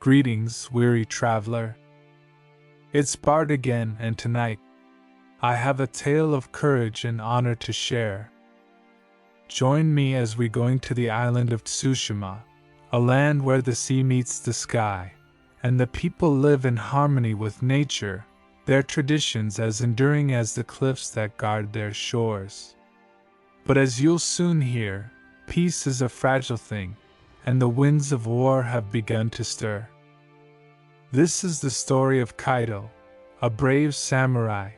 Greetings, weary traveler. It's Bard again, and tonight, I have a tale of courage and honor to share. Join me as we go to the island of Tsushima, a land where the sea meets the sky, and the people live in harmony with nature, their traditions as enduring as the cliffs that guard their shores. But as you'll soon hear, peace is a fragile thing, and the winds of war have begun to stir. This is the story of Kaito, a brave samurai,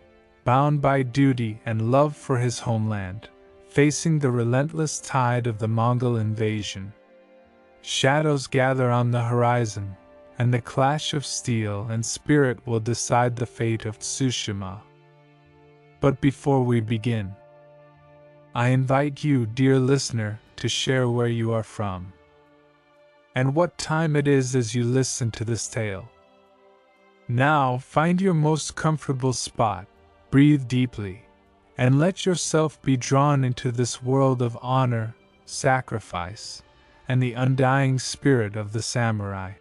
bound by duty and love for his homeland, facing the relentless tide of the Mongol invasion. Shadows gather on the horizon, and the clash of steel and spirit will decide the fate of Tsushima. But before we begin, I invite you, dear listener, to share where you are from and what time it is as you listen to this tale. Now, find your most comfortable spot, breathe deeply, and let yourself be drawn into this world of honor, sacrifice, and the undying spirit of the samurai.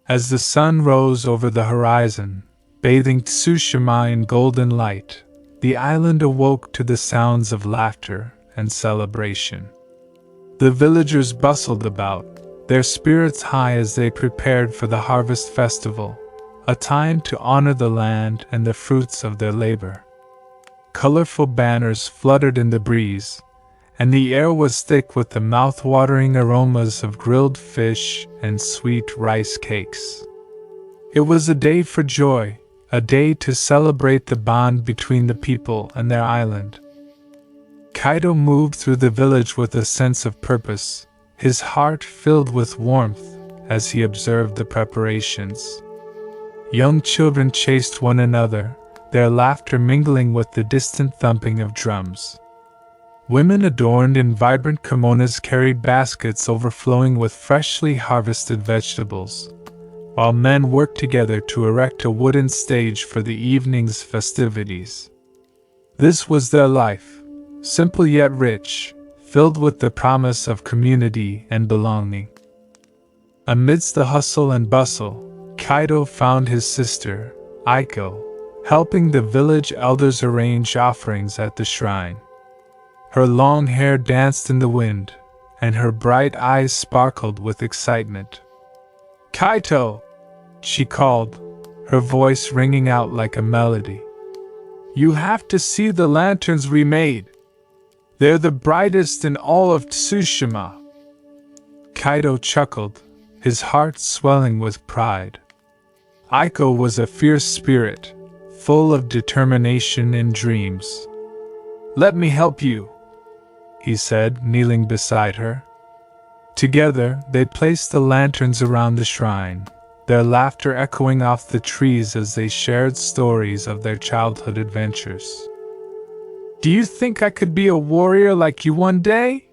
As the sun rose over the horizon, bathing Tsushima in golden light, the island awoke to the sounds of laughter and celebration. The villagers bustled about, their spirits high as they prepared for the harvest festival, a time to honor the land and the fruits of their labor. Colorful banners fluttered in the breeze, and the air was thick with the mouth-watering aromas of grilled fish and sweet rice cakes. It was a day for joy, a day to celebrate the bond between the people and their island. Kaito moved through the village with a sense of purpose, his heart filled with warmth as he observed the preparations. Young children chased one another, their laughter mingling with the distant thumping of drums. Women adorned in vibrant kimonos carried baskets overflowing with freshly harvested vegetables, while men worked together to erect a wooden stage for the evening's festivities. This was their life, simple yet rich, filled with the promise of community and belonging. Amidst the hustle and bustle, Kaito found his sister, Aiko, helping the village elders arrange offerings at the shrine. Her long hair danced in the wind, and her bright eyes sparkled with excitement. "Kaito!" she called, her voice ringing out like a melody. "You have to see the lanterns we made. They're the brightest in all of Tsushima." Kaito chuckled, his heart swelling with pride. Aiko was a fierce spirit, full of determination and dreams. "Let me help you," he said, kneeling beside her. Together, they placed the lanterns around the shrine, their laughter echoing off the trees as they shared stories of their childhood adventures. "Do you think I could be a warrior like you one day?"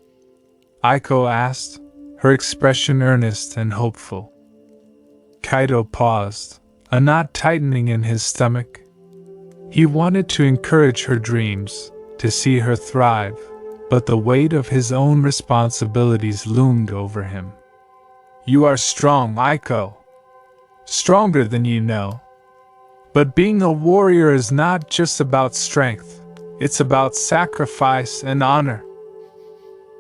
Aiko asked, her expression earnest and hopeful. Kaito paused, a knot tightening in his stomach. He wanted to encourage her dreams, to see her thrive, but the weight of his own responsibilities loomed over him. "You are strong, Aiko. Stronger than you know. But being a warrior is not just about strength, it's about sacrifice and honor."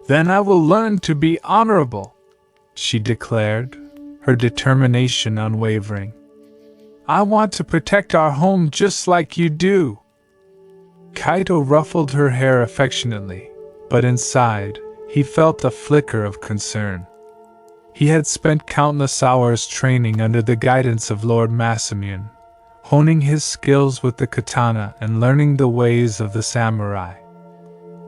"Then I will learn to be honorable," she declared, her determination unwavering. "I want to protect our home just like you do." Kaito ruffled her hair affectionately, but inside, he felt a flicker of concern. He had spent countless hours training under the guidance of Lord Masamune, honing his skills with the katana and learning the ways of the samurai.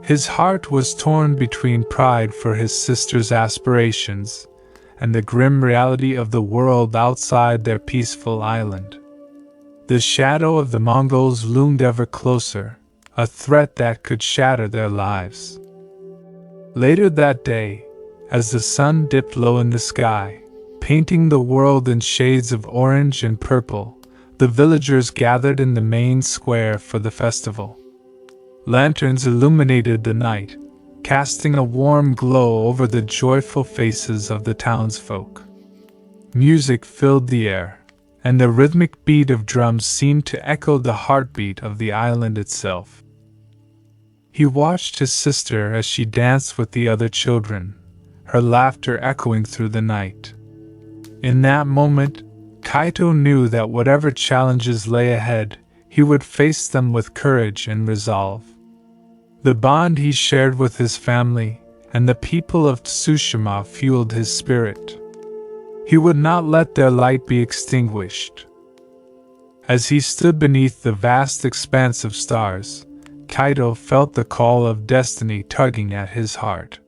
His heart was torn between pride for his sister's aspirations and the grim reality of the world outside their peaceful island. The shadow of the Mongols loomed ever closer, a threat that could shatter their lives. Later that day, as the sun dipped low in the sky, painting the world in shades of orange and purple, the villagers gathered in the main square for the festival. Lanterns illuminated the night, casting a warm glow over the joyful faces of the townsfolk. Music filled the air, and the rhythmic beat of drums seemed to echo the heartbeat of the island itself. He watched his sister as she danced with the other children, her laughter echoing through the night. In that moment, Kaito knew that whatever challenges lay ahead, he would face them with courage and resolve. The bond he shared with his family and the people of Tsushima fueled his spirit. He would not let their light be extinguished. As he stood beneath the vast expanse of stars, Kaito felt the call of destiny tugging at his heart.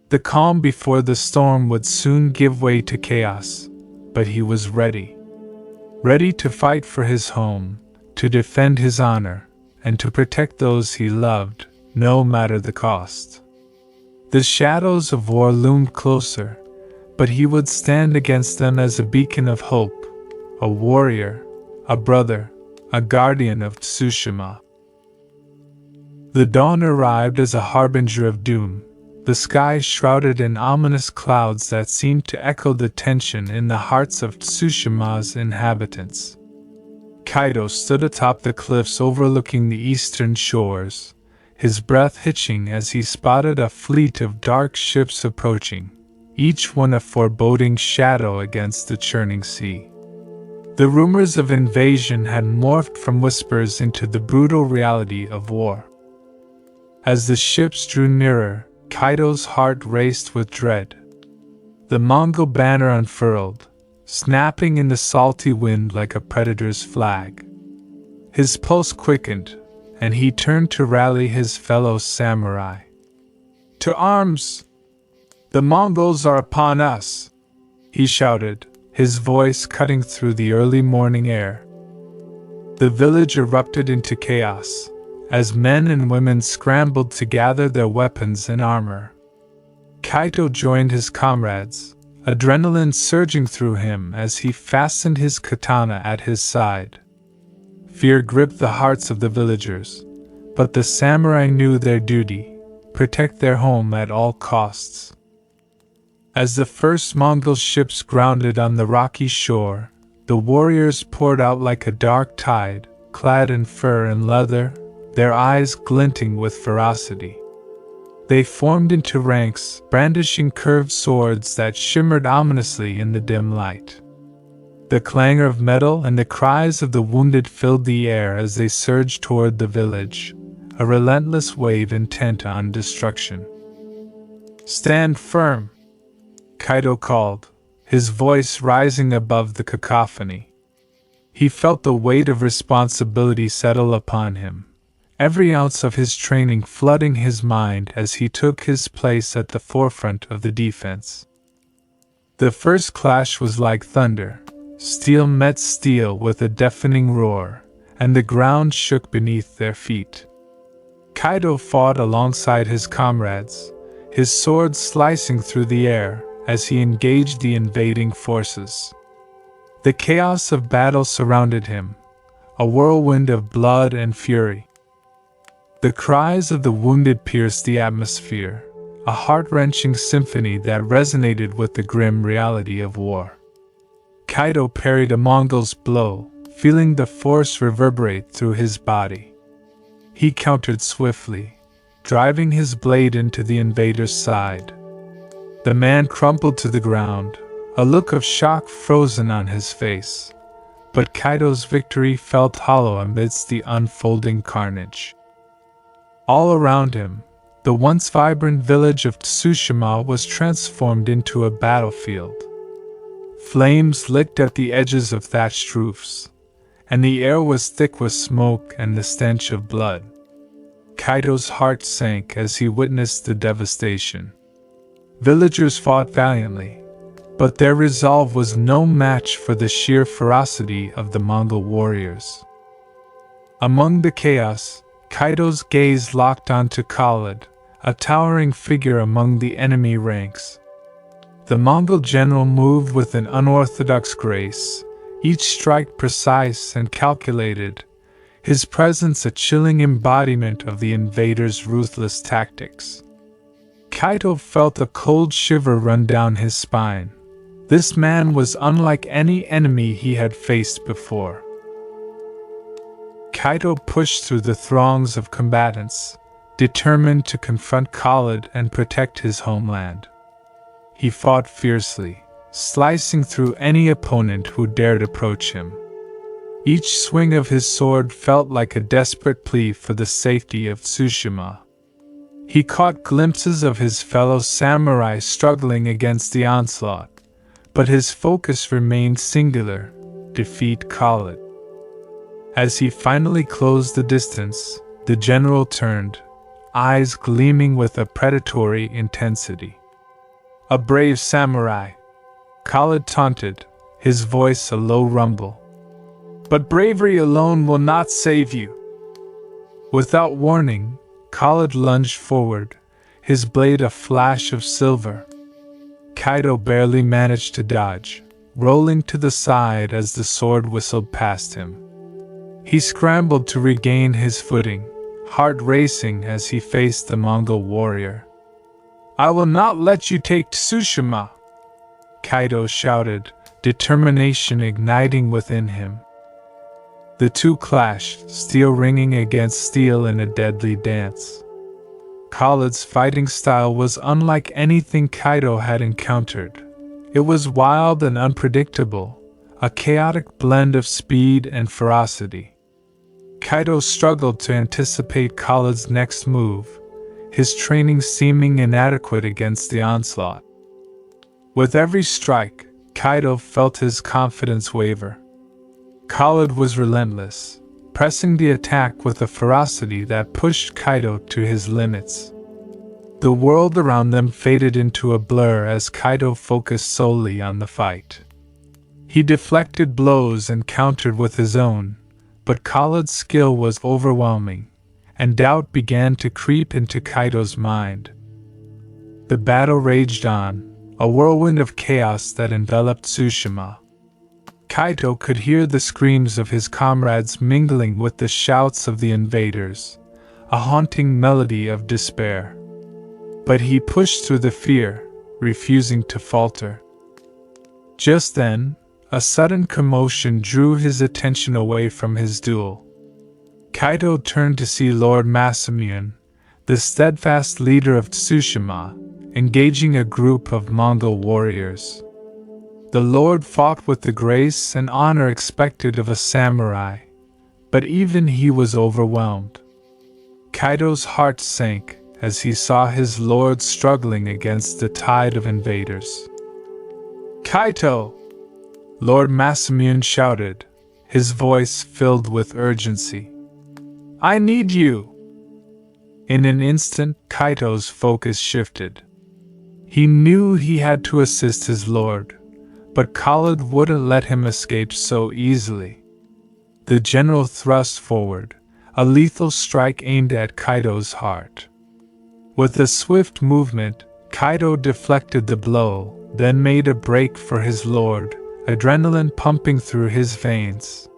The calm before the storm would soon give way to chaos, but he was ready. Ready to fight for his home, to defend his honor, and to protect those he loved, no matter the cost. The shadows of war loomed closer, but he would stand against them as a beacon of hope, a warrior, a brother, a guardian of Tsushima. The dawn arrived as a harbinger of doom, the sky shrouded in ominous clouds that seemed to echo the tension in the hearts of Tsushima's inhabitants. Kaito stood atop the cliffs overlooking the eastern shores, his breath hitching as he spotted a fleet of dark ships approaching, each one a foreboding shadow against the churning sea. The rumors of invasion had morphed from whispers into the brutal reality of war. As the ships drew nearer, Kaito's heart raced with dread. The Mongol banner unfurled, snapping in the salty wind like a predator's flag. His pulse quickened, and he turned to rally his fellow samurai. "To arms! The Mongols are upon us!" he shouted, his voice cutting through the early morning air. The village erupted into chaos, as men and women scrambled to gather their weapons and armor. Kaito joined his comrades, adrenaline surging through him as he fastened his katana at his side. Fear gripped the hearts of the villagers, but the samurai knew their duty: protect their home at all costs. As the first Mongol ships grounded on the rocky shore, the warriors poured out like a dark tide, clad in fur and leather, their eyes glinting with ferocity. They formed into ranks, brandishing curved swords that shimmered ominously in the dim light. The clangor of metal and the cries of the wounded filled the air as they surged toward the village, a relentless wave intent on destruction. "Stand firm!" Kaito called, his voice rising above the cacophony. He felt the weight of responsibility settle upon him, every ounce of his training flooding his mind as he took his place at the forefront of the defense. The first clash was like thunder. Steel met steel with a deafening roar, and the ground shook beneath their feet. Kaito fought alongside his comrades, his sword slicing through the air as he engaged the invading forces. The chaos of battle surrounded him, a whirlwind of blood and fury. The cries of the wounded pierced the atmosphere, a heart-wrenching symphony that resonated with the grim reality of war. Kaito parried a Mongol's blow, feeling the force reverberate through his body. He countered swiftly, driving his blade into the invader's side. The man crumpled to the ground, a look of shock frozen on his face. But Kaito's victory felt hollow amidst the unfolding carnage. All around him, the once vibrant village of Tsushima was transformed into a battlefield. Flames licked at the edges of thatched roofs, and the air was thick with smoke and the stench of blood. Kaito's heart sank as he witnessed the devastation. Villagers fought valiantly, but their resolve was no match for the sheer ferocity of the Mongol warriors. Among the chaos, Kaito's gaze locked onto Khalid, a towering figure among the enemy ranks. The Mongol general moved with an unorthodox grace, each strike precise and calculated, his presence a chilling embodiment of the invaders' ruthless tactics. Kaito felt a cold shiver run down his spine. This man was unlike any enemy he had faced before. Kaito pushed through the throngs of combatants, determined to confront Khalid and protect his homeland. He fought fiercely, slicing through any opponent who dared approach him. Each swing of his sword felt like a desperate plea for the safety of Tsushima. He caught glimpses of his fellow samurai struggling against the onslaught, but his focus remained singular: defeat Khalid. As he finally closed the distance, the general turned, eyes gleaming with a predatory intensity. "A brave samurai," Khalid taunted, his voice a low rumble. "But bravery alone will not save you." Without warning, Khalid lunged forward, his blade a flash of silver. Kaito barely managed to dodge, rolling to the side as the sword whistled past him. He scrambled to regain his footing, heart racing as he faced the Mongol warrior. "I will not let you take Tsushima!" Kaito shouted, determination igniting within him. The two clashed, steel ringing against steel in a deadly dance. Khalid's fighting style was unlike anything Kaito had encountered. It was wild and unpredictable, a chaotic blend of speed and ferocity. Kaito struggled to anticipate Khalid's next move, his training seeming inadequate against the onslaught. With every strike, Kaito felt his confidence waver. Khalid was relentless, pressing the attack with a ferocity that pushed Kaito to his limits. The world around them faded into a blur as Kaito focused solely on the fight. He deflected blows and countered with his own, but Khalid's skill was overwhelming, and doubt began to creep into Kaito's mind. The battle raged on, a whirlwind of chaos that enveloped Tsushima. Kaito could hear the screams of his comrades mingling with the shouts of the invaders, a haunting melody of despair. But he pushed through the fear, refusing to falter. Just then, a sudden commotion drew his attention away from his duel. Kaito turned to see Lord Masamune, the steadfast leader of Tsushima, engaging a group of Mongol warriors. The Lord fought with the grace and honor expected of a samurai, but even he was overwhelmed. Kaito's heart sank as he saw his lord struggling against the tide of invaders. "Kaito!" Lord Masamune shouted, his voice filled with urgency. "I need you!" In an instant, Kaito's focus shifted. He knew he had to assist his lord, but Khalid wouldn't let him escape so easily. The general thrust forward, a lethal strike aimed at Kaito's heart. With a swift movement, Kaito deflected the blow, then made a break for his lord, adrenaline pumping through his veins.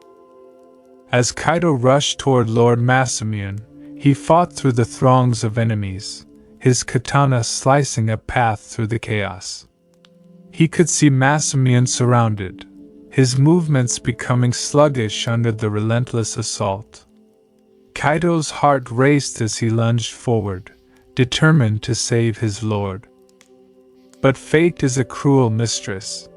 As Kaito rushed toward Lord Masamune, he fought through the throngs of enemies, his katana slicing a path through the chaos. He could see Masamune surrounded, his movements becoming sluggish under the relentless assault. Kaito's heart raced as he lunged forward, determined to save his lord. But fate is a cruel mistress.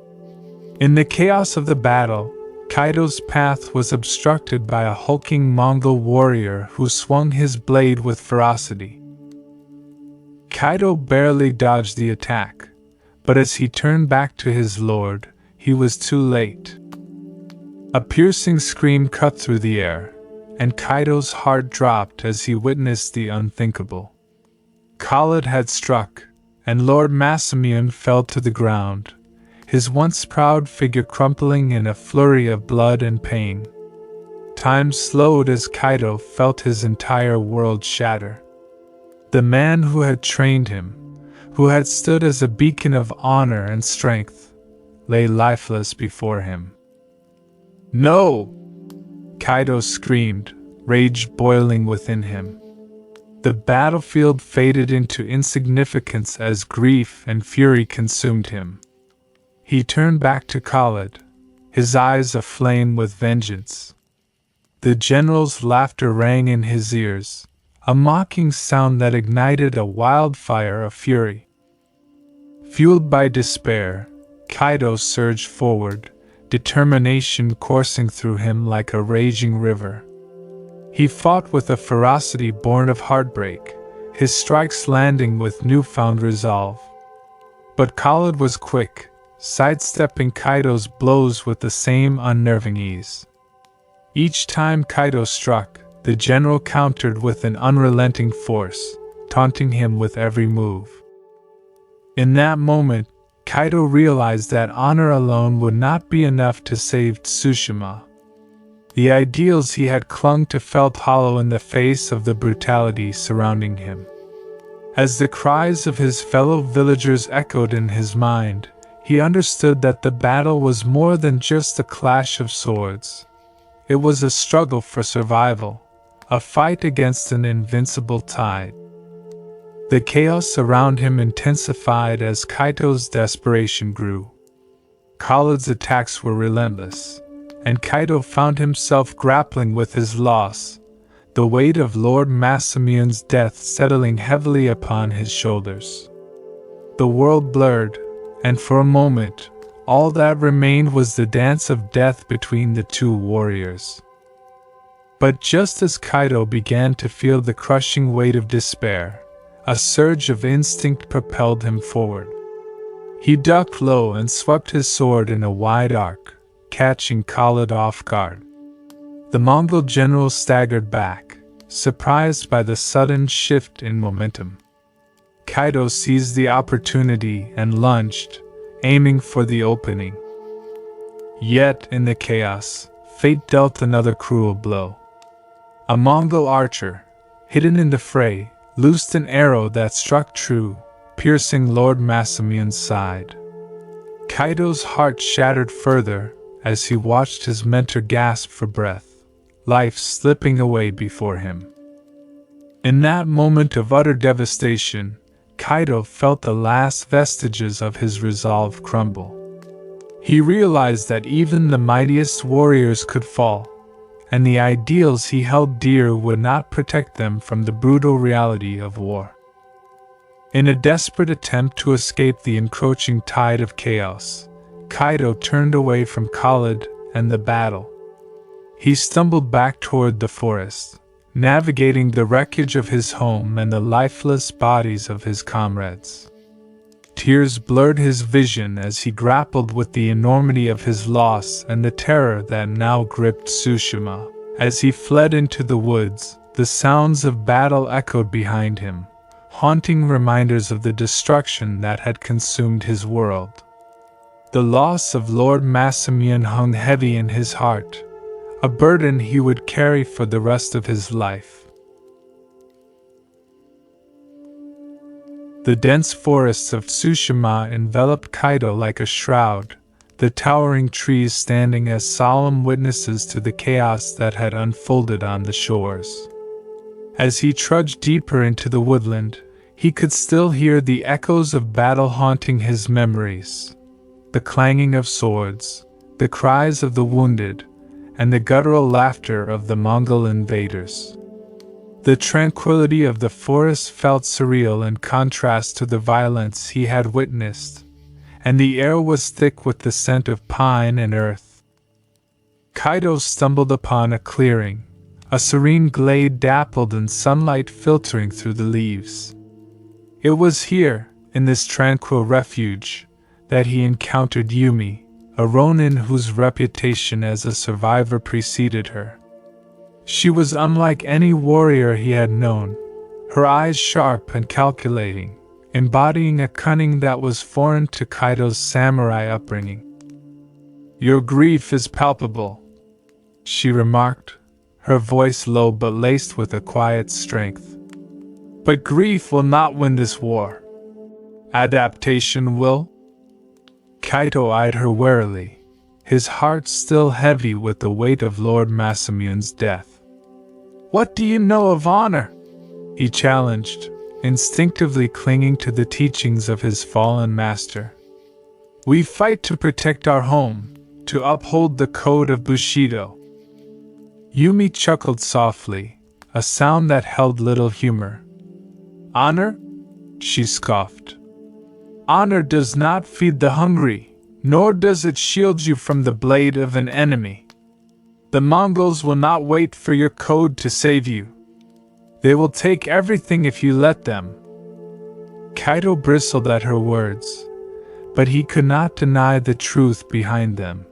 In the chaos of the battle, Kaito's path was obstructed by a hulking Mongol warrior who swung his blade with ferocity. Kaito barely dodged the attack, but as he turned back to his lord, he was too late. A piercing scream cut through the air, and Kaito's heart dropped as he witnessed the unthinkable. Khalid had struck, and Lord Masamune fell to the ground, his once proud figure crumpling in a flurry of blood and pain. Time slowed as Kaito felt his entire world shatter. The man who had trained him, who had stood as a beacon of honor and strength, lay lifeless before him. "No!" Kaito screamed, rage boiling within him. The battlefield faded into insignificance as grief and fury consumed him. He turned back to Khalid, his eyes aflame with vengeance. The general's laughter rang in his ears, a mocking sound that ignited a wildfire of fury. Fueled by despair, Kaito surged forward, determination coursing through him like a raging river. He fought with a ferocity born of heartbreak, his strikes landing with newfound resolve. But Khalid was quick, sidestepping Kaito's blows with the same unnerving ease. Each time Kaito struck, the general countered with an unrelenting force, taunting him with every move. In that moment, Kaito realized that honor alone would not be enough to save Tsushima. The ideals he had clung to felt hollow in the face of the brutality surrounding him. As the cries of his fellow villagers echoed in his mind, he understood that the battle was more than just a clash of swords. It was a struggle for survival, a fight against an invincible tide. The chaos around him intensified as Kaito's desperation grew. Khalid's attacks were relentless, and Kaito found himself grappling with his loss, the weight of Lord Masamion's death settling heavily upon his shoulders. The world blurred, and for a moment, all that remained was the dance of death between the two warriors. But just as Kaito began to feel the crushing weight of despair, a surge of instinct propelled him forward. He ducked low and swept his sword in a wide arc, catching Khalid off guard. The Mongol general staggered back, surprised by the sudden shift in momentum. Kaito seized the opportunity and lunged, aiming for the opening. Yet, in the chaos, fate dealt another cruel blow. A Mongol archer, hidden in the fray, loosed an arrow that struck true, piercing Lord Masamion's side. Kaito's heart shattered further as he watched his mentor gasp for breath, life slipping away before him. In that moment of utter devastation, Kaito felt the last vestiges of his resolve crumble. He realized that even the mightiest warriors could fall, and the ideals he held dear would not protect them from the brutal reality of war. In a desperate attempt to escape the encroaching tide of chaos, Kaito turned away from Khalid and the battle. He stumbled back toward the forest, navigating the wreckage of his home and the lifeless bodies of his comrades. Tears blurred his vision as he grappled with the enormity of his loss and the terror that now gripped Tsushima. As he fled into the woods, the sounds of battle echoed behind him, haunting reminders of the destruction that had consumed his world. The loss of Lord Masamion hung heavy in his heart, a burden he would carry for the rest of his life. The dense forests of Tsushima enveloped Kaito like a shroud, the towering trees standing as solemn witnesses to the chaos that had unfolded on the shores. As he trudged deeper into the woodland, he could still hear the echoes of battle haunting his memories. The clanging of swords, the cries of the wounded, and the guttural laughter of the Mongol invaders. The tranquility of the forest felt surreal in contrast to the violence he had witnessed, and the air was thick with the scent of pine and earth. Kaito stumbled upon a clearing, a serene glade dappled in sunlight filtering through the leaves. It was here, in this tranquil refuge, that he encountered Yumi, a ronin whose reputation as a survivor preceded her. She was unlike any warrior he had known, her eyes sharp and calculating, embodying a cunning that was foreign to Kaito's samurai upbringing. "Your grief is palpable," she remarked, her voice low but laced with a quiet strength. But grief will not win this war. Adaptation will? Kaito eyed her warily, his heart still heavy with the weight of Lord Masamune's death. What do you know of honor? He challenged, instinctively clinging to the teachings of his fallen master. We fight to protect our home, to uphold the code of Bushido. Yumi chuckled softly, a sound that held little humor. Honor? She scoffed. Honor does not feed the hungry, nor does it shield you from the blade of an enemy. The Mongols will not wait for your code to save you. They will take everything if you let them. Kaito bristled at her words, but he could not deny the truth behind them.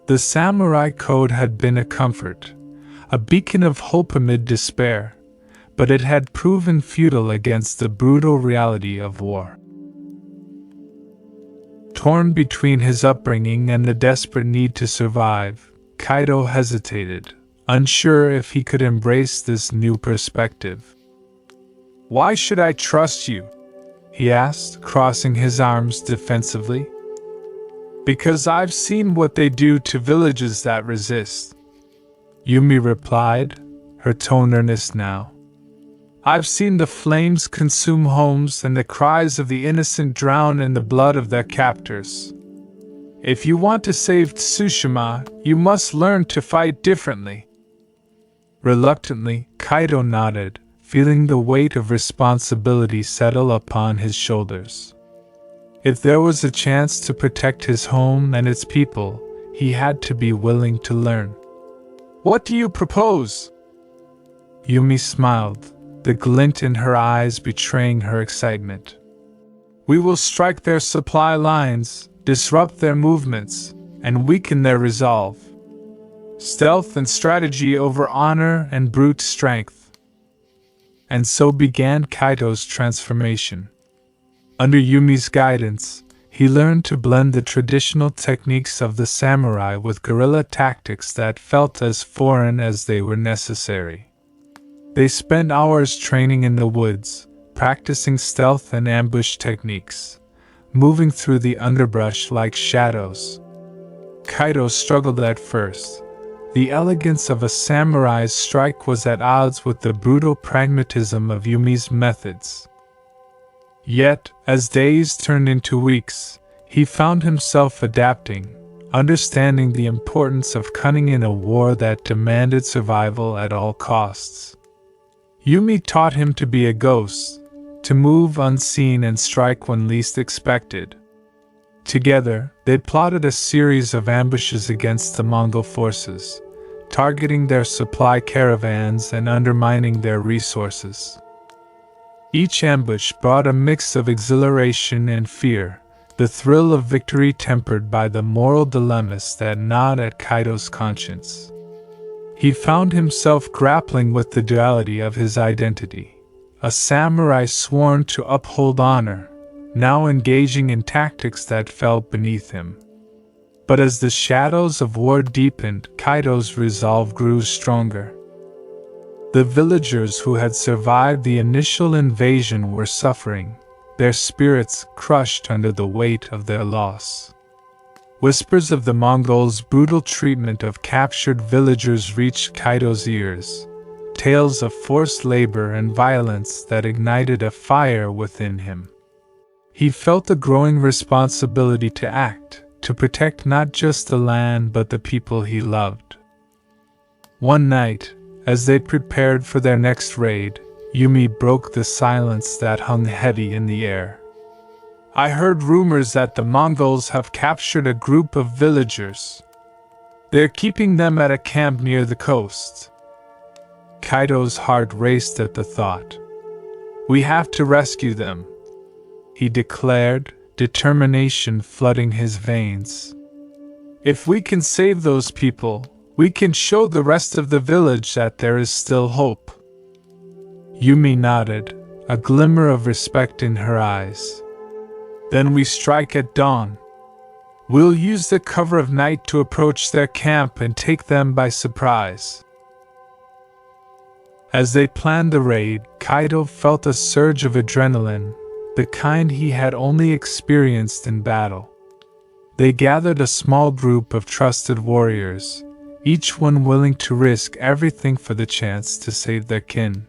The samurai code had been a comfort, a beacon of hope amid despair, but it had proven futile against the brutal reality of war. Torn between his upbringing and the desperate need to survive, Kaito hesitated, unsure if he could embrace this new perspective. Why should I trust you? He asked, crossing his arms defensively. Because I've seen what they do to villages that resist. Yumi replied, her tone earnest now. I've seen the flames consume homes and the cries of the innocent drown in the blood of their captors. If you want to save Tsushima, you must learn to fight differently. Reluctantly, Kaito nodded, feeling the weight of responsibility settle upon his shoulders. If there was a chance to protect his home and its people, he had to be willing to learn. What do you propose? Yumi smiled, the glint in her eyes betraying her excitement. We will strike their supply lines, disrupt their movements, and weaken their resolve. Stealth and strategy over honor and brute strength. And so began Kaito's transformation. Under Yumi's guidance, he learned to blend the traditional techniques of the samurai with guerrilla tactics that felt as foreign as they were necessary. They spent hours training in the woods, practicing stealth and ambush techniques, moving through the underbrush like shadows. Kaito struggled at first. The elegance of a samurai's strike was at odds with the brutal pragmatism of Yumi's methods. Yet, as days turned into weeks, he found himself adapting, understanding the importance of cunning in a war that demanded survival at all costs. Yumi taught him to be a ghost, to move unseen and strike when least expected. Together, they plotted a series of ambushes against the Mongol forces, targeting their supply caravans and undermining their resources. Each ambush brought a mix of exhilaration and fear, the thrill of victory tempered by the moral dilemmas that gnawed at Kaito's conscience. He found himself grappling with the duality of his identity, a samurai sworn to uphold honor, now engaging in tactics that felt beneath him. But as the shadows of war deepened, Kaito's resolve grew stronger. The villagers who had survived the initial invasion were suffering, their spirits crushed under the weight of their loss. Whispers of the Mongols' brutal treatment of captured villagers reached Kaito's ears, tales of forced labor and violence that ignited a fire within him. He felt a growing responsibility to act, to protect not just the land but the people he loved. One night, as they prepared for their next raid, Yumi broke the silence that hung heavy in the air. I heard rumors that the Mongols have captured a group of villagers. They're keeping them at a camp near the coast. Kaito's heart raced at the thought. We have to rescue them, he declared, determination flooding his veins. If we can save those people, we can show the rest of the village that there is still hope. Yumi nodded, a glimmer of respect in her eyes. Then we strike at dawn. We'll use the cover of night to approach their camp and take them by surprise. As they planned the raid, Kaito felt a surge of adrenaline, the kind he had only experienced in battle. They gathered a small group of trusted warriors, each one willing to risk everything for the chance to save their kin.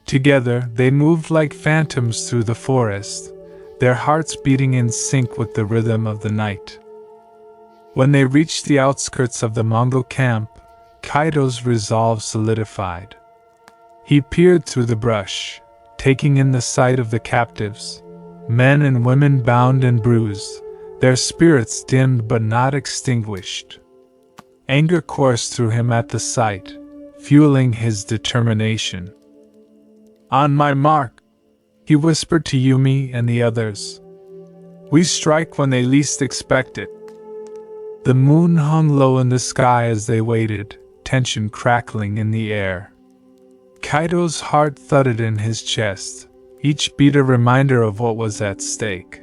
Together, they moved like phantoms through the forest, their hearts beating in sync with the rhythm of the night. When they reached the outskirts of the Mongol camp, Kaito's resolve solidified. He peered through the brush, taking in the sight of the captives, men and women bound and bruised, their spirits dimmed but not extinguished. Anger coursed through him at the sight, fueling his determination. "On my mark," he whispered to Yumi and the others. "We strike when they least expect it." The moon hung low in the sky as they waited, tension crackling in the air. Kaito's heart thudded in his chest, each beat a reminder of what was at stake.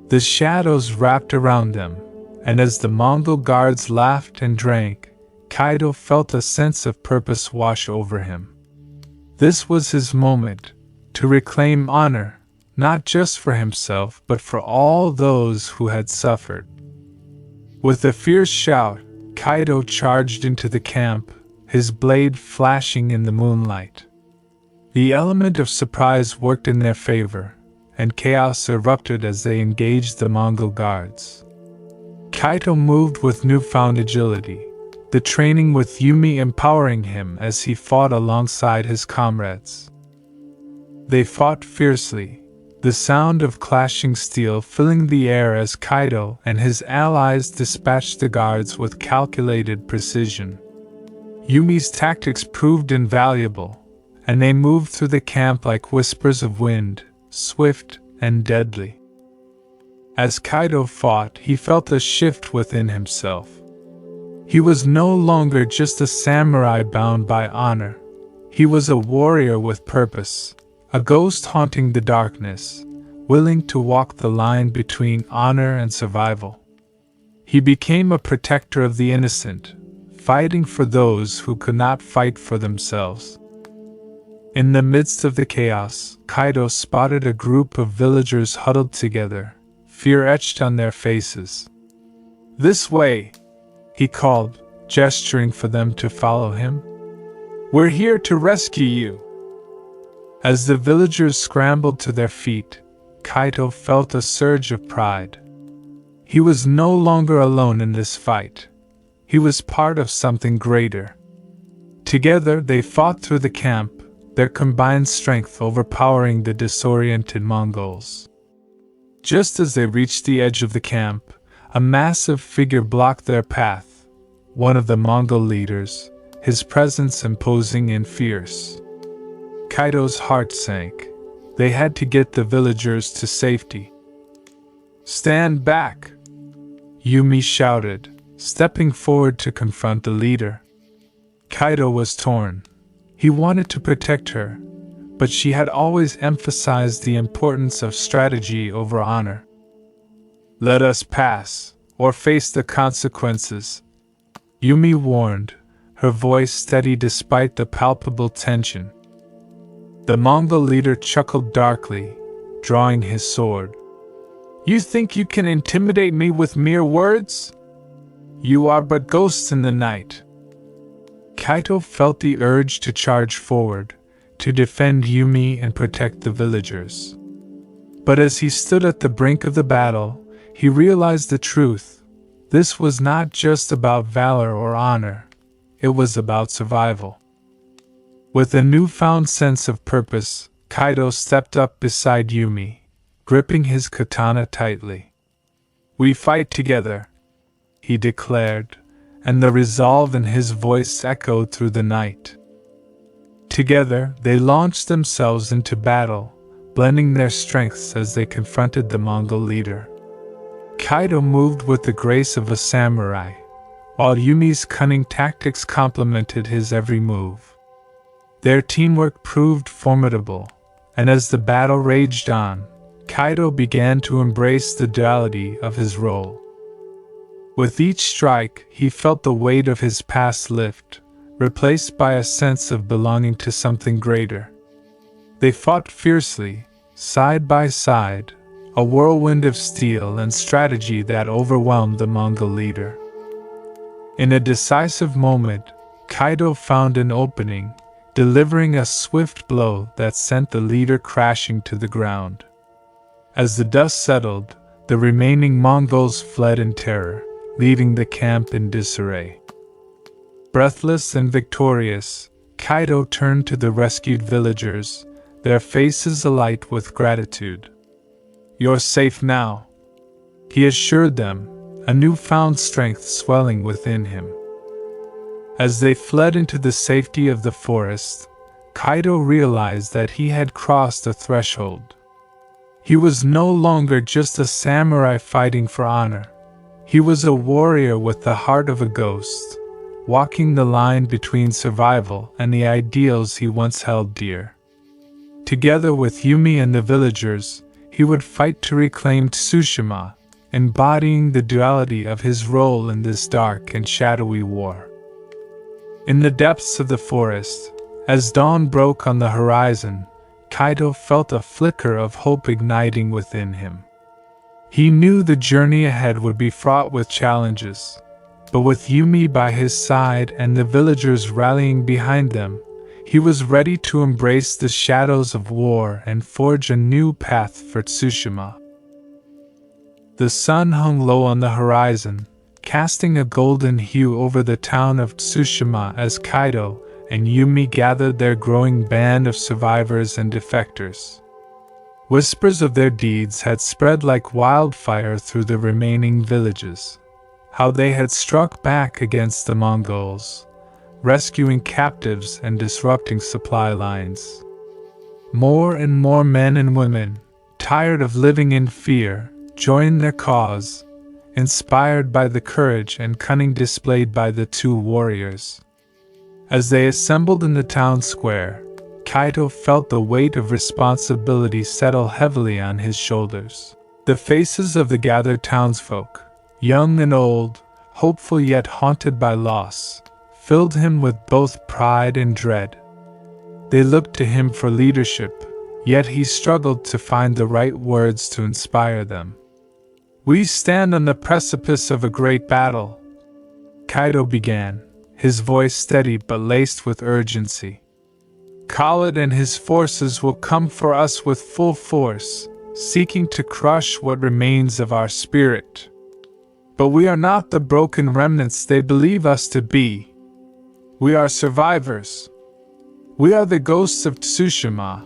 The shadows wrapped around them, and as the Mongol guards laughed and drank, Kaito felt a sense of purpose wash over him. This was his moment, to reclaim honor, not just for himself but for all those who had suffered. With a fierce shout, Kaito charged into the camp, his blade flashing in the moonlight. The element of surprise worked in their favor, and chaos erupted as they engaged the Mongol guards. Kaito moved with newfound agility, the training with Yumi empowering him as he fought alongside his comrades. They fought fiercely, the sound of clashing steel filling the air as Kaito and his allies dispatched the guards with calculated precision. Yumi's tactics proved invaluable, and they moved through the camp like whispers of wind, swift and deadly. As Kaito fought, he felt a shift within himself. He was no longer just a samurai bound by honor. He was a warrior with purpose, a ghost haunting the darkness, willing to walk the line between honor and survival. He became a protector of the innocent, fighting for those who could not fight for themselves. In the midst of the chaos, Kaito spotted a group of villagers huddled together, fear etched on their faces. "This way," he called, gesturing for them to follow him. "We're here to rescue you." As the villagers scrambled to their feet, Kaito felt a surge of pride. He was no longer alone in this fight. He was part of something greater. Together they fought through the camp, their combined strength overpowering the disoriented Mongols. Just as they reached the edge of the camp, a massive figure blocked their path, one of the Mongol leaders, his presence imposing and fierce. Kaito's heart sank. They had to get the villagers to safety. "Stand back!" Yumi shouted, stepping forward to confront the leader. Kaito was torn. He wanted to protect her, but she had always emphasized the importance of strategy over honor. "Let us pass, or face the consequences," Yumi warned, her voice steady despite the palpable tension. The Mongol leader chuckled darkly, drawing his sword. "You think you can intimidate me with mere words? You are but ghosts in the night." Kaito felt the urge to charge forward, to defend Yumi and protect the villagers. But as he stood at the brink of the battle, he realized the truth. This was not just about valor or honor, it was about survival. With a newfound sense of purpose, Kaito stepped up beside Yumi, gripping his katana tightly. "We fight together," he declared, and the resolve in his voice echoed through the night. Together, they launched themselves into battle, blending their strengths as they confronted the Mongol leader. Kaito moved with the grace of a samurai, while Yumi's cunning tactics complemented his every move. Their teamwork proved formidable, and as the battle raged on, Kaito began to embrace the duality of his role. With each strike, he felt the weight of his past lift, replaced by a sense of belonging to something greater. They fought fiercely, side by side, a whirlwind of steel and strategy that overwhelmed the Mongol leader. In a decisive moment, Kaito found an opening, delivering a swift blow that sent the leader crashing to the ground. As the dust settled, the remaining Mongols fled in terror, leaving the camp in disarray. Breathless and victorious, Kaito turned to the rescued villagers, their faces alight with gratitude. "You're safe now," he assured them, a newfound strength swelling within him. As they fled into the safety of the forest, Kaito realized that he had crossed a threshold. He was no longer just a samurai fighting for honor. He was a warrior with the heart of a ghost, walking the line between survival and the ideals he once held dear. Together with Yumi and the villagers, he would fight to reclaim Tsushima, embodying the duality of his role in this dark and shadowy war. In the depths of the forest, as dawn broke on the horizon, Kaito felt a flicker of hope igniting within him. He knew the journey ahead would be fraught with challenges, but with Yumi by his side and the villagers rallying behind them, he was ready to embrace the shadows of war and forge a new path for Tsushima. The sun hung low on the horizon, casting a golden hue over the town of Tsushima as Kaito and Yumi gathered their growing band of survivors and defectors. Whispers of their deeds had spread like wildfire through the remaining villages, how they had struck back against the Mongols, rescuing captives and disrupting supply lines. More and more men and women, tired of living in fear, joined their cause, inspired by the courage and cunning displayed by the two warriors. As they assembled in the town square, Kaito felt the weight of responsibility settle heavily on his shoulders. The faces of the gathered townsfolk, young and old, hopeful yet haunted by loss, filled him with both pride and dread. They looked to him for leadership, yet he struggled to find the right words to inspire them. "We stand on the precipice of a great battle," Kaito began, his voice steady but laced with urgency. "Khalid and his forces will come for us with full force, seeking to crush what remains of our spirit. But we are not the broken remnants they believe us to be. We are survivors. We are the ghosts of Tsushima,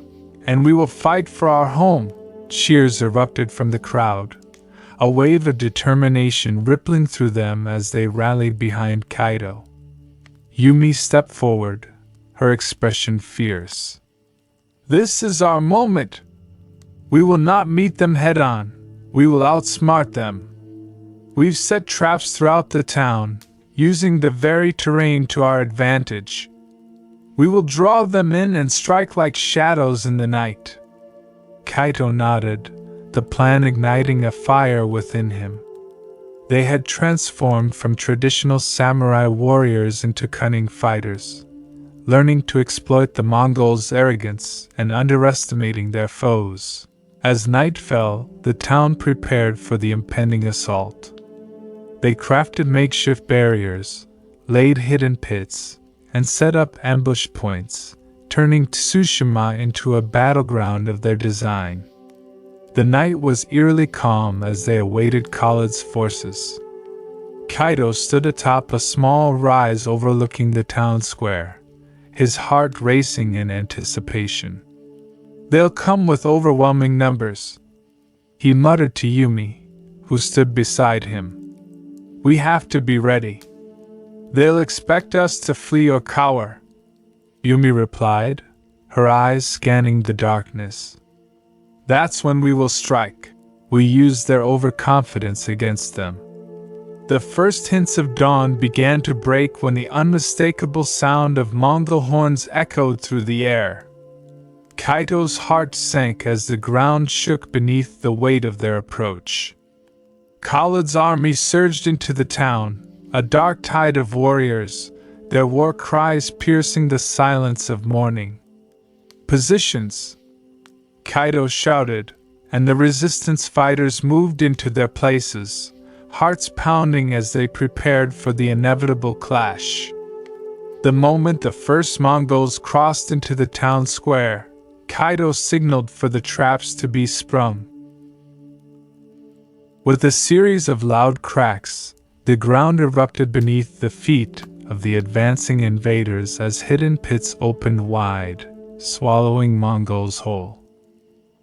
and we will fight for our home." Cheers erupted from the crowd, a wave of determination rippling through them as they rallied behind Kaito. Yumi stepped forward, her expression fierce. "This is our moment. We will not meet them head-on. We will outsmart them. We've set traps throughout the town, using the very terrain to our advantage. We will draw them in and strike like shadows in the night." Kaito nodded, the plan igniting a fire within him. They had transformed from traditional samurai warriors into cunning fighters, learning to exploit the Mongols' arrogance and underestimating their foes. As night fell, the town prepared for the impending assault. They crafted makeshift barriers, laid hidden pits, and set up ambush points, turning Tsushima into a battleground of their design. The night was eerily calm as they awaited Khalid's forces. Kaito stood atop a small rise overlooking the town square, his heart racing in anticipation. "They'll come with overwhelming numbers," he muttered to Yumi, who stood beside him. "We have to be ready. They'll expect us to flee or cower," Yumi replied, her eyes scanning the darkness. "That's when we will strike. We use their overconfidence against them." The first hints of dawn began to break when the unmistakable sound of Mongol horns echoed through the air. Kaito's heart sank as the ground shook beneath the weight of their approach. Khalid's army surged into the town, a dark tide of warriors, their war cries piercing the silence of morning. "Positions!" Kaito shouted, and the resistance fighters moved into their places, hearts pounding as they prepared for the inevitable clash. The moment the first Mongols crossed into the town square, Kaito signaled for the traps to be sprung. With a series of loud cracks, the ground erupted beneath the feet of the advancing invaders as hidden pits opened wide, swallowing Mongols whole.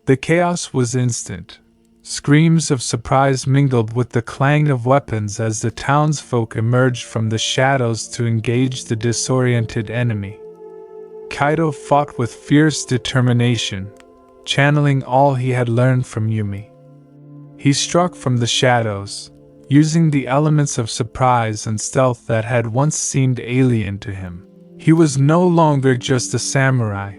The chaos was instant. Screams of surprise mingled with the clang of weapons as the townsfolk emerged from the shadows to engage the disoriented enemy. Kaito fought with fierce determination, channeling all he had learned from Yumi. He struck from the shadows, using the elements of surprise and stealth that had once seemed alien to him. He was no longer just a samurai.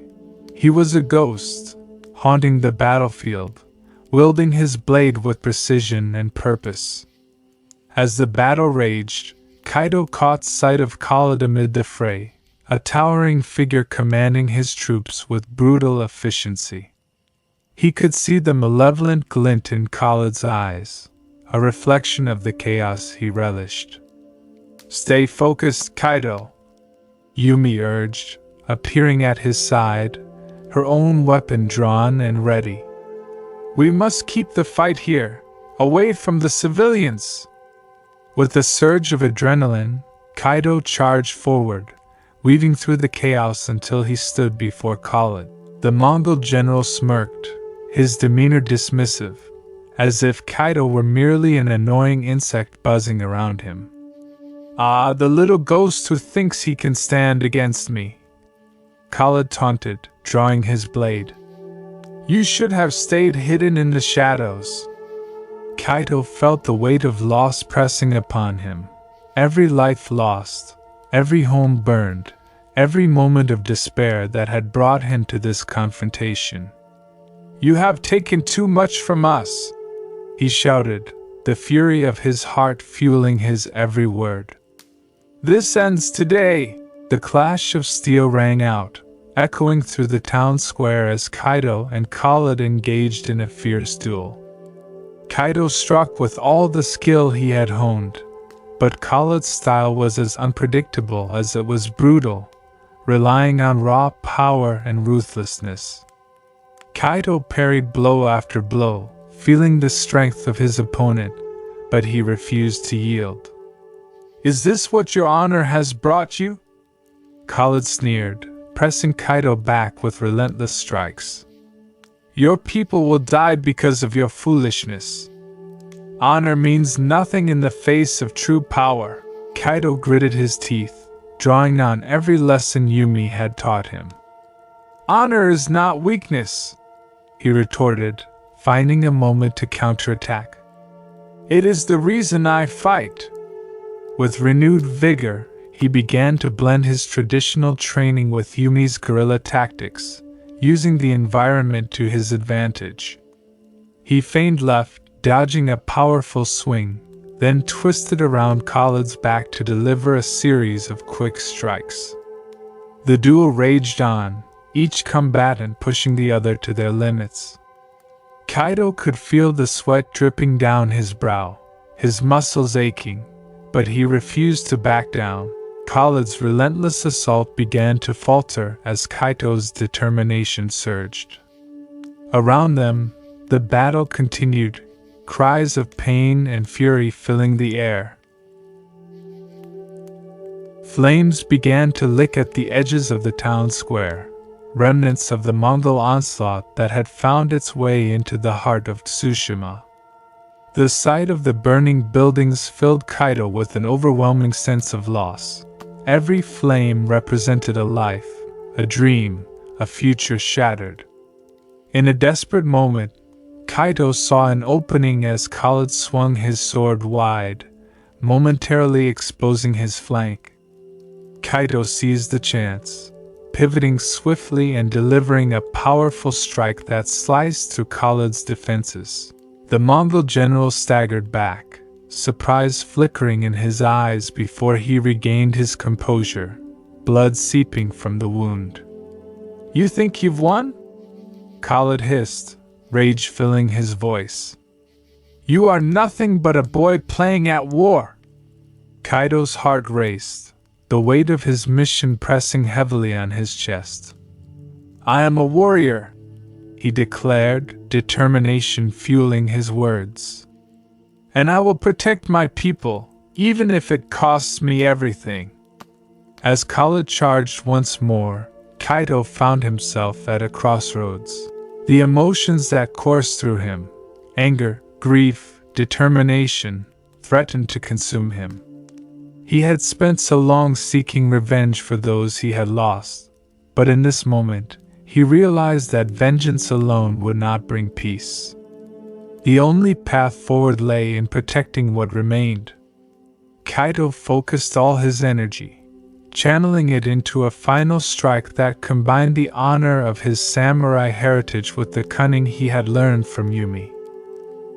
He was a ghost, haunting the battlefield, wielding his blade with precision and purpose. As the battle raged, Kaito caught sight of Khalid amid the fray, a towering figure commanding his troops with brutal efficiency. He could see the malevolent glint in Khalid's eyes, a reflection of the chaos he relished. "Stay focused, Kaito," Yumi urged, appearing at his side, her own weapon drawn and ready. "We must keep the fight here, away from the civilians." With a surge of adrenaline, Kaito charged forward, weaving through the chaos until he stood before Khalid. The Mongol general smirked, his demeanor dismissive, as if Kaito were merely an annoying insect buzzing around him. "Ah, the little ghost who thinks he can stand against me," Khalid taunted, drawing his blade. "You should have stayed hidden in the shadows." Kaito felt the weight of loss pressing upon him. Every life lost, every home burned, every moment of despair that had brought him to this confrontation. "You have taken too much from us," he shouted, the fury of his heart fueling his every word. "This ends today." The clash of steel rang out, echoing through the town square as Kaito and Khalid engaged in a fierce duel. Kaito struck with all the skill he had honed, but Khalid's style was as unpredictable as it was brutal, relying on raw power and ruthlessness. Kaito parried blow after blow, feeling the strength of his opponent, but he refused to yield. "Is this what your honor has brought you?" Khalid sneered, pressing Kaito back with relentless strikes. "Your people will die because of your foolishness. Honor means nothing in the face of true power." Kaito gritted his teeth, drawing on every lesson Yumi had taught him. "Honor is not weakness," he retorted, finding a moment to counterattack. "It is the reason I fight." With renewed vigor, he began to blend his traditional training with Yumi's guerrilla tactics, using the environment to his advantage. He feigned left, dodging a powerful swing, then twisted around Khalid's back to deliver a series of quick strikes. The duel raged on, each combatant pushing the other to their limits. Kaito could feel the sweat dripping down his brow, his muscles aching, but he refused to back down. Khalid's relentless assault began to falter as Kaito's determination surged. Around them, the battle continued, cries of pain and fury filling the air. Flames began to lick at the edges of the town square, remnants of the Mongol onslaught that had found its way into the heart of Tsushima. The sight of the burning buildings filled Kaito with an overwhelming sense of loss. Every flame represented a life, a dream, a future shattered. In a desperate moment, Kaito saw an opening as Khalid swung his sword wide, momentarily exposing his flank. Kaito seized the chance, pivoting swiftly and delivering a powerful strike that sliced through Khalid's defenses. The Mongol general staggered back, surprise flickering in his eyes before he regained his composure, blood seeping from the wound. "You think you've won?" Khalid hissed, rage filling his voice. "You are nothing but a boy playing at war." Kaito's heart raced, the weight of his mission pressing heavily on his chest. "I am a warrior," he declared, determination fueling his words. "And I will protect my people, even if it costs me everything." As Khalid charged once more, Kaito found himself at a crossroads. The emotions that coursed through him, anger, grief, determination, threatened to consume him. He had spent so long seeking revenge for those he had lost, but in this moment, he realized that vengeance alone would not bring peace. The only path forward lay in protecting what remained. Kaito focused all his energy, channeling it into a final strike that combined the honor of his samurai heritage with the cunning he had learned from Yumi.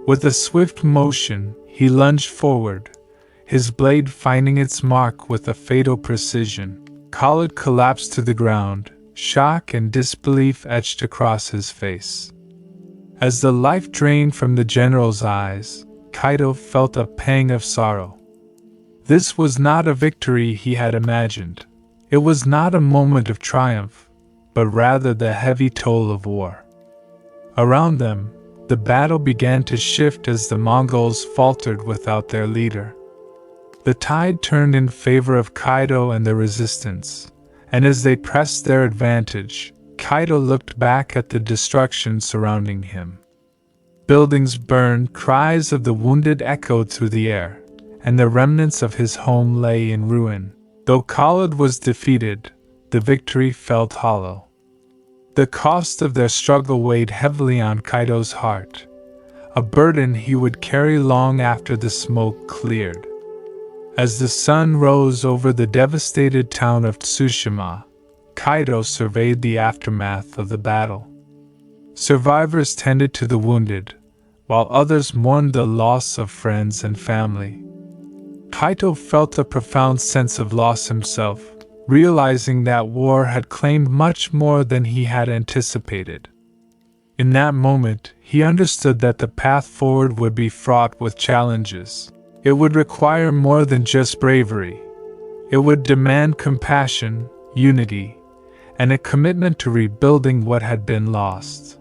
With a swift motion, he lunged forward, his blade finding its mark with a fatal precision. Khalid collapsed to the ground, shock and disbelief etched across his face. As the life drained from the general's eyes, Kaito felt a pang of sorrow. This was not a victory he had imagined. It was not a moment of triumph, but rather the heavy toll of war. Around them, the battle began to shift as the Mongols faltered without their leader. The tide turned in favor of Kaito and the resistance, and as they pressed their advantage, Kaito looked back at the destruction surrounding him. Buildings burned, cries of the wounded echoed through the air, and the remnants of his home lay in ruin. Though Khalid was defeated, the victory felt hollow. The cost of their struggle weighed heavily on Kaito's heart, a burden he would carry long after the smoke cleared. As the sun rose over the devastated town of Tsushima, Kaito surveyed the aftermath of the battle. Survivors tended to the wounded, while others mourned the loss of friends and family. Kaito felt a profound sense of loss himself, realizing that war had claimed much more than he had anticipated. In that moment, he understood that the path forward would be fraught with challenges. It would require more than just bravery. It would demand compassion, unity, and a commitment to rebuilding what had been lost.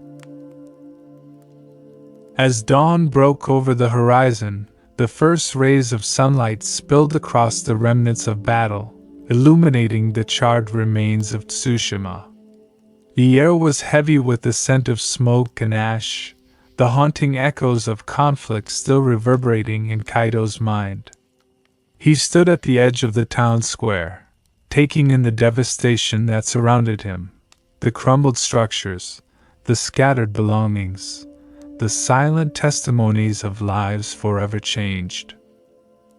As dawn broke over the horizon, the first rays of sunlight spilled across the remnants of battle, illuminating the charred remains of Tsushima. The air was heavy with the scent of smoke and ash, the haunting echoes of conflict still reverberating in Kaito's mind. He stood at the edge of the town square, taking in the devastation that surrounded him, the crumbled structures, the scattered belongings, the silent testimonies of lives forever changed.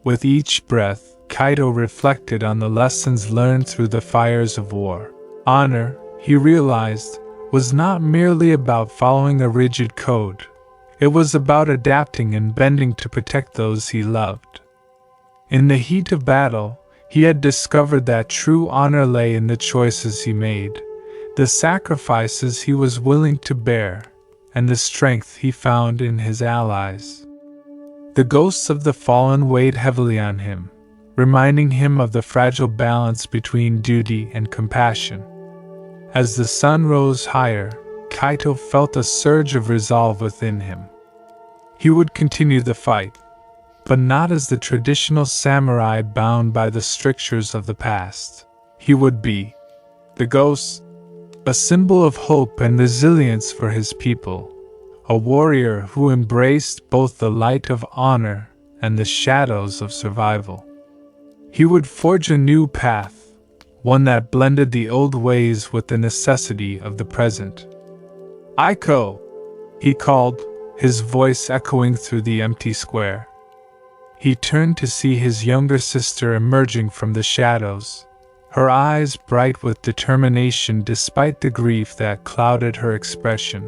With each breath, Kaito reflected on the lessons learned through the fires of war. Honor, he realized, was not merely about following a rigid code. It was about adapting and bending to protect those he loved. In the heat of battle, he had discovered that true honor lay in the choices he made, the sacrifices he was willing to bear, and the strength he found in his allies. The ghosts of the fallen weighed heavily on him, reminding him of the fragile balance between duty and compassion. As the sun rose higher, Kaito felt a surge of resolve within him. He would continue the fight, but not as the traditional samurai bound by the strictures of the past. He would be the ghost, a symbol of hope and resilience for his people, a warrior who embraced both the light of honor and the shadows of survival. He would forge a new path, one that blended the old ways with the necessity of the present. "Aiko!" he called, his voice echoing through the empty square. He turned to see his younger sister emerging from the shadows, her eyes bright with determination despite the grief that clouded her expression.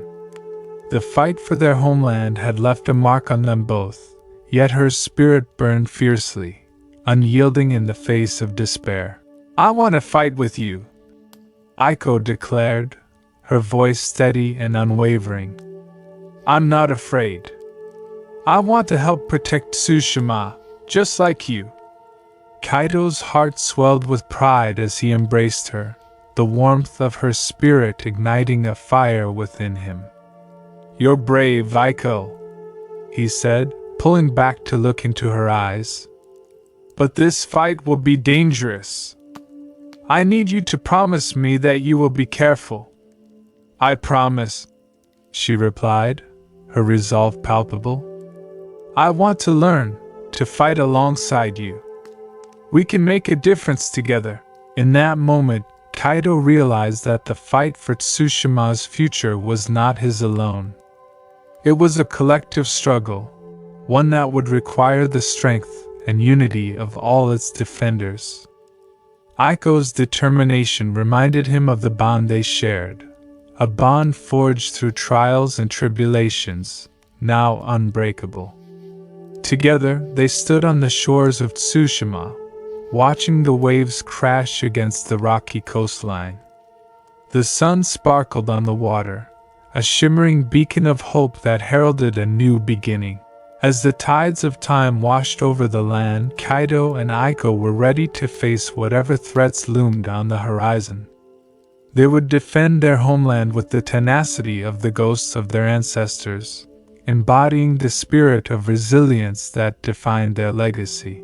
The fight for their homeland had left a mark on them both, Yet her spirit burned fiercely, unyielding in the face of despair. "I want to fight with you," Aiko declared, her voice steady and unwavering. "I'm not afraid. I want to help protect Tsushima, just like you." Kaito's heart swelled with pride as he embraced her, the warmth of her spirit igniting a fire within him. "You're brave, Aiko," he said, pulling back to look into her eyes. "But this fight will be dangerous. I need you to promise me that you will be careful." "I promise," she replied, her resolve palpable. "I want to learn, to fight alongside you. We can make a difference together." In that moment, Kaito realized that the fight for Tsushima's future was not his alone. It was a collective struggle, one that would require the strength and unity of all its defenders. Aiko's determination reminded him of the bond they shared, a bond forged through trials and tribulations, now unbreakable. Together, they stood on the shores of Tsushima, watching the waves crash against the rocky coastline. The sun sparkled on the water, a shimmering beacon of hope that heralded a new beginning. As the tides of time washed over the land, Kaito and Aiko were ready to face whatever threats loomed on the horizon. They would defend their homeland with the tenacity of the ghosts of their ancestors, embodying the spirit of resilience that defined their legacy.